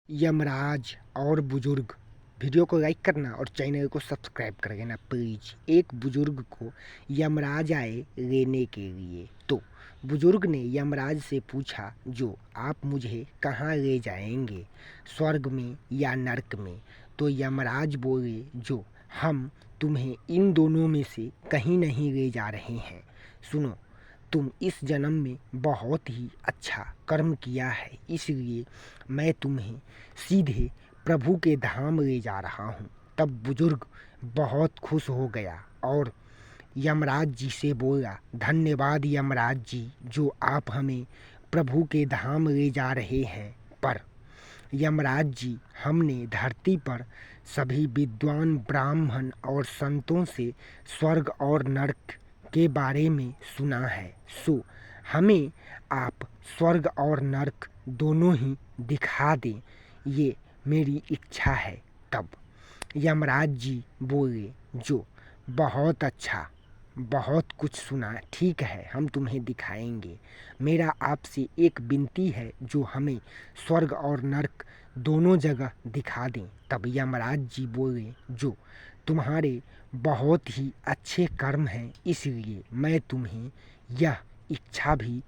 यमराज और बुजुर्ग। वीडियो को लाइक करना और चैनल को सब्सक्राइब कर लेना प्लीज। एक बुजुर्ग को यमराज आए लेने के लिए। तो बुजुर्ग ने यमराज से पूछा, जो आप मुझे कहाँ ले जाएंगे, स्वर्ग में या नरक में? तो यमराज बोले, जो हम तुम्हें इन दोनों में से कहीं नहीं ले जा रहे हैं। सुनो, तुम इस जन्म में बहुत ही अच्छा कर्म किया है, इसलिए मैं तुम्हें सीधे प्रभु के धाम ले जा रहा हूँ। तब बुजुर्ग बहुत खुश हो गया और यमराज जी से बोला, धन्यवाद यमराज जी, जो आप हमें प्रभु के धाम ले जा रहे हैं। पर यमराज जी, हमने धरती पर सभी विद्वान ब्राह्मण और संतों से स्वर्ग और नरक के बारे में सुना है, सो हमें आप स्वर्ग और नरक दोनों ही दिखा दें, ये मेरी इच्छा है। तब यमराज जी बोले, जो बहुत अच्छा, बहुत कुछ सुना, ठीक है, हम तुम्हें दिखाएंगे। मेरा आपसे एक विनती है, जो हमें स्वर्ग और नरक दोनों जगह दिखा दें। तब यमराज जी बोले, जो तुम्हारे बहुत ही अच्छे कर्म हैं, इसलिए मैं तुम्हें यह इच्छा भी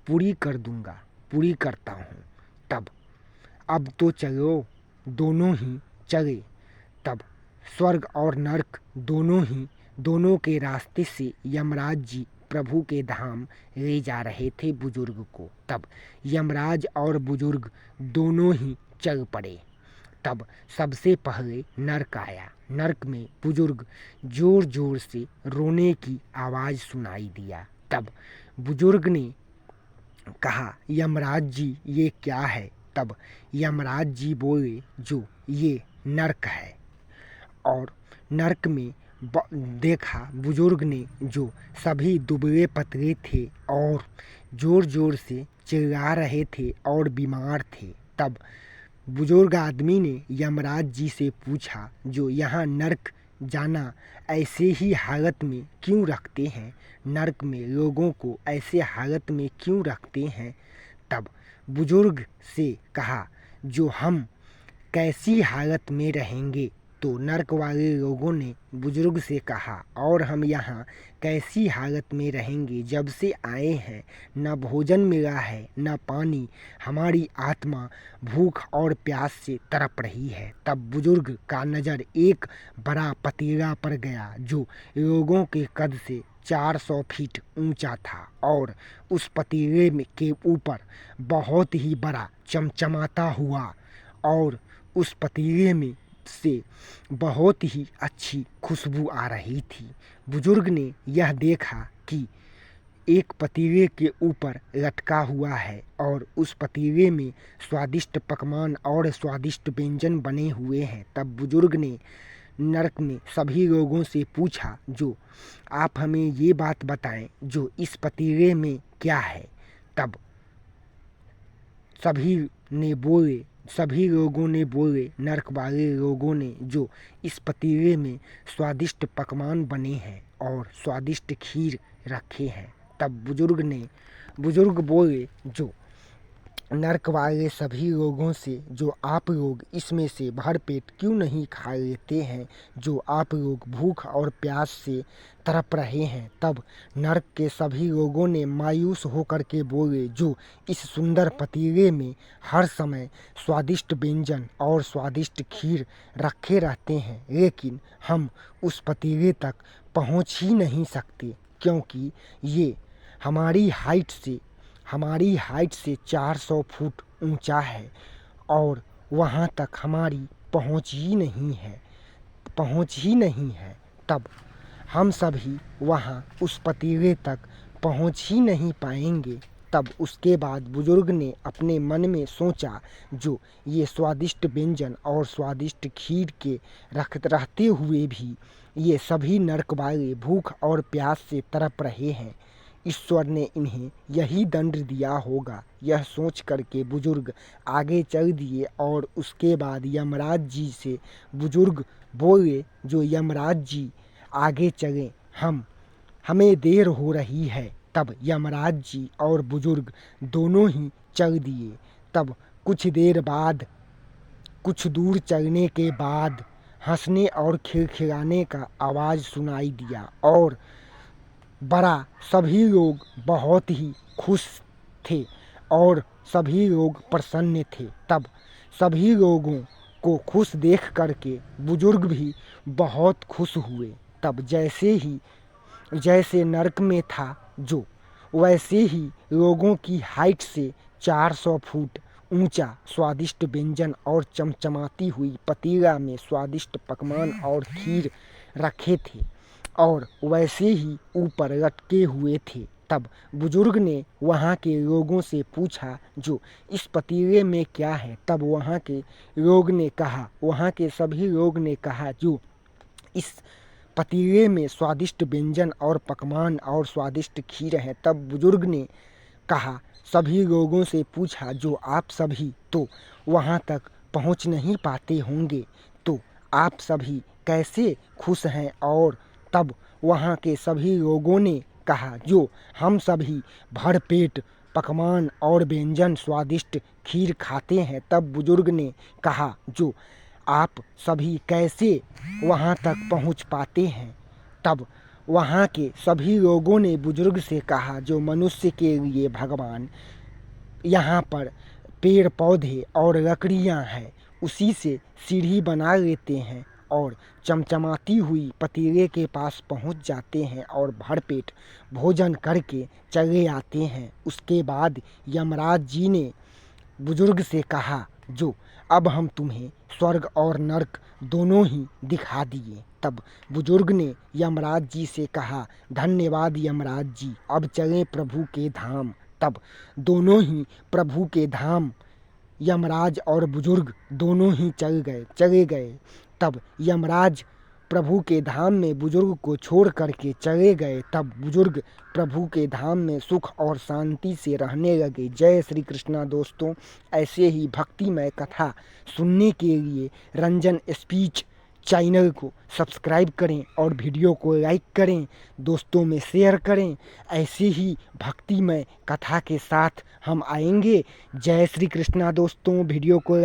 पूरी कर दूंगा, पूरी करता हूँ। तब अब तो चलो, दोनों ही चले। तब स्वर्ग और नरक दोनों के रास्ते से यमराज जी प्रभु के धाम ले जा रहे थे बुजुर्ग को। तब यमराज और बुजुर्ग दोनों ही चल पड़े। तब सबसे पहले नरक आया। नरक में बुजुर्ग जोर जोर से रोने की आवाज़ सुनाई दिया। तब बुजुर्ग ने कहा, यमराज जी ये क्या है? तब यमराज जी बोले, जो ये नरक है। और नरक में देखा बुजुर्ग ने, जो सभी दुबले पतले थे और जोर जोर से चिल्ला रहे थे और बीमार थे। तब बुजुर्ग आदमी ने यमराज जी से पूछा, जो यहाँ नरक जाना ऐसे ही हालत में क्यों रखते हैं, नरक में लोगों को ऐसे हालत में क्यों रखते हैं? तब बुजुर्ग से कहा, जो हम कैसी हालत में रहेंगे? तो नरक वाले लोगों ने बुजुर्ग से कहा, और हम यहाँ कैसी हालत में रहेंगे? जब से आए हैं न भोजन मिला है न पानी, हमारी आत्मा भूख और प्यास से तड़प रही है। तब बुजुर्ग का नज़र एक बड़ा पतीला पर गया, जो लोगों के कद से 400 फीट ऊंचा था, और उस पतीले के ऊपर बहुत ही बड़ा चमचमाता हुआ, और उस पतीले में से बहुत ही अच्छी खुशबू आ रही थी। बुजुर्ग ने यह देखा कि एक पतीले के ऊपर लटका हुआ है, और उस पतीले में स्वादिष्ट पकवान और स्वादिष्ट व्यंजन बने हुए हैं। तब बुजुर्ग ने नरक में सभी लोगों से पूछा, जो आप हमें ये बात बताएं, जो इस पतीले में क्या है? तब सभी लोगों ने बोले, नरक वाले लोगों ने, जो इस पतीले में स्वादिष्ट पकवान बने हैं और स्वादिष्ट खीर रखे हैं। तब बुजुर्ग बोले, जो नरक वाले सभी लोगों से, जो आप लोग इसमें से भर पेट क्यों नहीं खा लेते हैं, जो आप लोग भूख और प्यास से तड़प रहे हैं? तब नरक के सभी लोगों ने मायूस होकर के बोले, जो इस सुंदर पतीले में हर समय स्वादिष्ट व्यंजन और स्वादिष्ट खीर रखे रहते हैं, लेकिन हम उस पतीले तक पहुंच ही नहीं सकते, क्योंकि ये हमारी हाइट से 400 फुट ऊंचा है, और वहाँ तक हमारी पहुँच ही नहीं है। तब हम सभी वहाँ उस पतीले तक पहुँच ही नहीं पाएंगे। तब उसके बाद बुजुर्ग ने अपने मन में सोचा, जो ये स्वादिष्ट व्यंजन और स्वादिष्ट खीर के रहते हुए भी ये सभी नरक वाले भूख और प्यास से तड़प रहे हैं, ईश्वर ने इन्हें यही दंड दिया होगा। यह सोच करके बुजुर्ग आगे चल दिए, और उसके बाद यमराज जी से बुजुर्ग बोले, जो यमराज जी आगे चलें, हमें देर हो रही है। तब यमराज जी और बुजुर्ग दोनों ही चल दिए। तब कुछ देर बाद कुछ दूर चलने के बाद हंसने और खिलखिलाने का आवाज़ सुनाई दिया और बड़ा सभी लोग बहुत ही खुश थे और सभी लोग प्रसन्न थे। तब सभी लोगों को खुश देख करके बुजुर्ग भी बहुत खुश हुए। तब जैसे नरक में था जो, वैसे ही लोगों की हाइट से 400 फुट ऊंचा स्वादिष्ट व्यंजन और चमचमाती हुई पतीला में स्वादिष्ट पकवान और खीर रखे थे और वैसे ही ऊपर लटके हुए थे। तब बुजुर्ग ने वहाँ के लोगों से पूछा, जो इस पतीले में क्या है? तब वहाँ के सभी लोग ने कहा, जो इस पतीले में स्वादिष्ट व्यंजन और पकवान और स्वादिष्ट खीर है। तब बुजुर्ग ने कहा, सभी लोगों से पूछा, जो आप सभी तो वहाँ तक पहुँच नहीं पाते होंगे, तो आप सभी कैसे खुश हैं? और तब वहाँ के सभी लोगों ने कहा, जो हम सभी भरपेट पकवान और व्यंजन स्वादिष्ट खीर खाते हैं। तब बुजुर्ग ने कहा, जो आप सभी कैसे वहाँ तक पहुँच पाते हैं? तब वहाँ के सभी लोगों ने बुजुर्ग से कहा, जो मनुष्य के लिए भगवान यहाँ पर पेड़ पौधे और लकड़ियाँ हैं, उसी से सीढ़ी बना लेते हैं और चमचमाती हुई पतीले के पास पहुँच जाते हैं और भरपेट भोजन करके चले आते हैं। उसके बाद यमराज जी ने बुजुर्ग से कहा, जो अब हम तुम्हें स्वर्ग और नरक दोनों ही दिखा दिए। तब बुजुर्ग ने यमराज जी से कहा, धन्यवाद यमराज जी, अब चलें प्रभु के धाम। तब दोनों ही प्रभु के धाम यमराज और बुजुर्ग दोनों ही चले गए। तब यमराज प्रभु के धाम में बुजुर्ग को छोड़ करके चले गए। तब बुजुर्ग प्रभु के धाम में सुख और शांति से रहने लगे। जय श्री कृष्णा दोस्तों, ऐसे ही भक्तिमय कथा सुनने के लिए रंजन स्पीच चैनल को सब्सक्राइब करें और वीडियो को लाइक करें, दोस्तों में शेयर करें। ऐसे ही भक्तिमय कथा के साथ हम आएंगे। जय श्री कृष्णा दोस्तों, वीडियो को